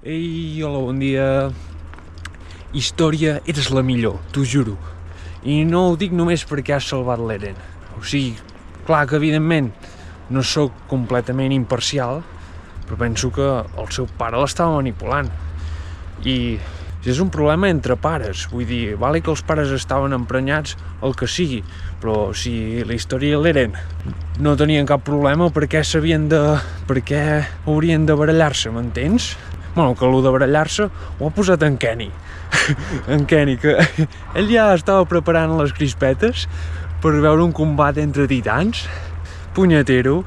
Ei, hola, bon dia. Història, eres la millor, t'ho juro. I no ho dic només perquè has salvat l'Eren. O sigui, clar que evidentment no sóc completament imparcial, però penso que el seu pare l'estava manipulant. I és un problema entre pares, vull dir, vale que els pares estaven emprenyats, el que sigui, però si la història i l'Eren no tenien cap problema, per què haurien de barallar-se, m'entens? Bueno, que allò de barallar-se ho ha posat en Kenny. En Kenny, que ell ja estava preparant les crispetes per veure un combat entre titans. Punyetero.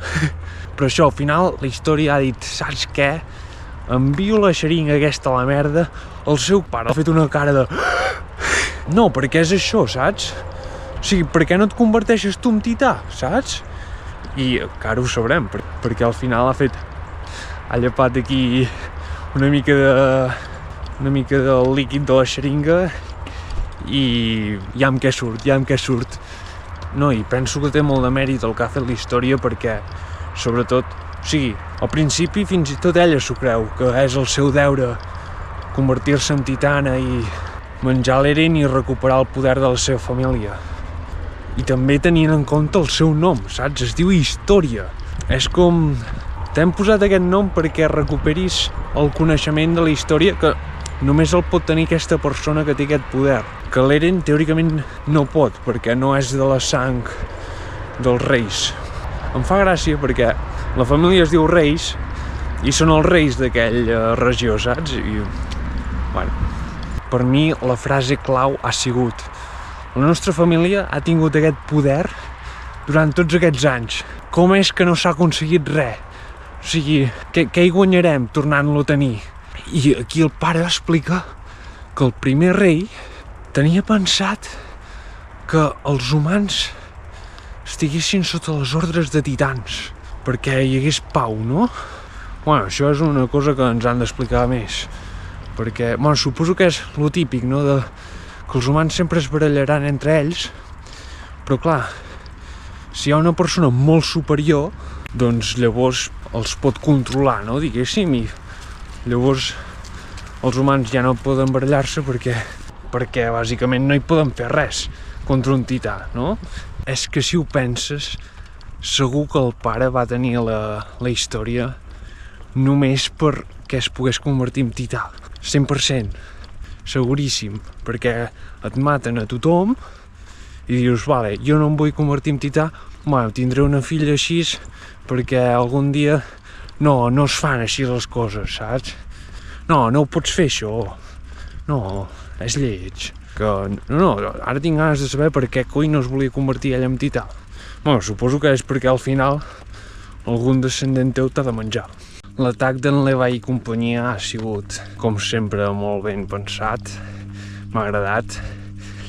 Però això, al final, la història ha dit, saps què? Envio la xeringa aquesta a la merda. El seu pare ha fet una cara de... No, perquè és això, saps? O sigui, per què no et converteixes tu en tità, saps? I que ara ho sabrem, perquè al final ha llepat aquí una mica del líquid de la xeringa i ja amb què surt. No, i penso que té molt de mèrit el que ha fet la història perquè, sobretot, o sigui, al principi fins i tot ella s'ho creu, que és el seu deure convertir-se en titana i menjar l'Eren i recuperar el poder de la seva família. I també tenint en compte el seu nom, saps? Es diu Història. És com... T'hem posat aquest nom perquè recuperis el coneixement de la història que només el pot tenir aquesta persona que té aquest poder. Que l'Eren teòricament no pot, perquè no és de la sang dels reis. Em fa gràcia perquè la família es diu Reis i són els reis d'aquella regió, saps? I, bueno, per mi la frase clau ha sigut: la nostra família ha tingut aquest poder durant tots aquests anys. Com és que no s'ha aconseguit res? O sigui, què hi guanyarem tornant-lo a tenir? I aquí el pare explica que el primer rei tenia pensat que els humans estiguessin sota les ordres de titans perquè hi hagués pau, no? Bueno, això és una cosa que ens han d'explicar més, perquè, bueno, suposo que és lo típic, no?, que els humans sempre es barallaran entre ells, però clar, si hi ha una persona molt superior, doncs llavors els pot controlar, no?, diguéssim, i llavors els humans ja no poden barallar-se perquè bàsicament no hi poden fer res contra un tità, no? És que si ho penses, segur que el pare va tenir la història només perquè es pogués convertir en tità, 100%, seguríssim, perquè et maten a tothom i dius, vale, jo no em vull convertir en tità, bueno, tindré una filla així perquè algun dia no es fan així les coses, saps? No ho pots fer això, no, és lleig. No, ara tinc ganes de saber per què coi no es volia convertir ell en tità. Bueno, suposo que és perquè al final algun descendent teu t'ha de menjar. L'atac d'en Levi i companyia ha sigut, com sempre, molt ben pensat, m'ha agradat.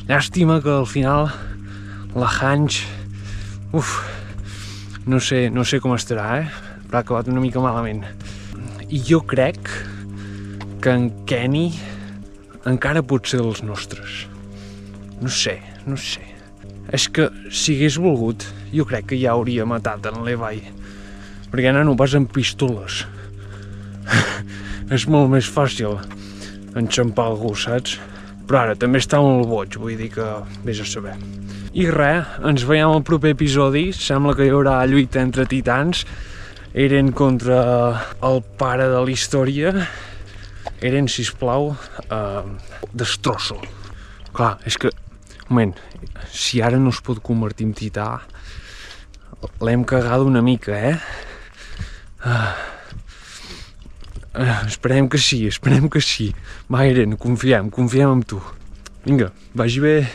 Llàstima que al final la Hanch, no sé com estarà, però ha acabat una mica malament. I jo crec que en Kenny encara pot ser dels nostres. No sé. És que si hagués volgut, jo crec que ja hauria matat en Levi. Perquè, nano, vas amb pistoles. És molt més fàcil enxampar algú, saps? Però ara també està molt boig, vull dir que vés a saber. I res, ens veiem al proper episodi. Sembla que hi haurà lluita entre titans. Eren contra el pare de la història. Eren, sisplau, destrosso. Clar, és que, un moment, si ara no es pot convertir en tità, l'hem cagada una mica, Esperem que sí. Va, Eren, confiem en tu. Vinga, vagi bé.